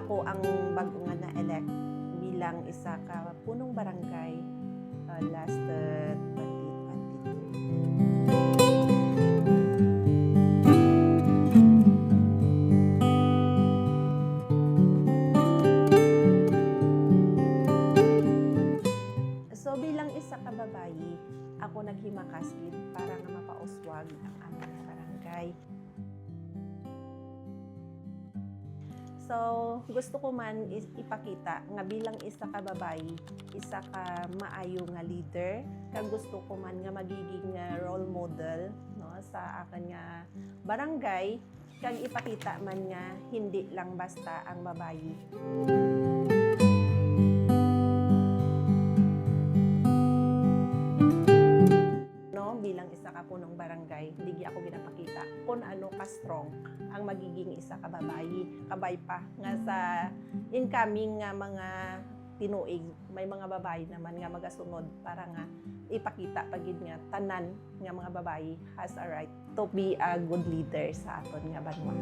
Ako ang bago nga na-elect bilang isa ka punong barangay last 2022. So bilang isa ka babayi, ako naghimakas gid para nga mapauswag ang aming barangay. So, gusto ko man ipakita nga bilang isa ka babayi, isa ka maayo nga leader, kag gusto ko man nga magiging role model no sa akin nga barangay, kag ipakita man nga hindi lang basta ang babayi. Bilang isa ka punong barangay, hindi ako ginapakita kung ano ka-strong ang magiging isa ka babayi. Kabay pa nga sa incoming nga mga tinuig, may mga babayi naman nga magasunod para nga ipakita pagid nga tanan nga mga babayi has a right to be a good leader sa aton nga banwa.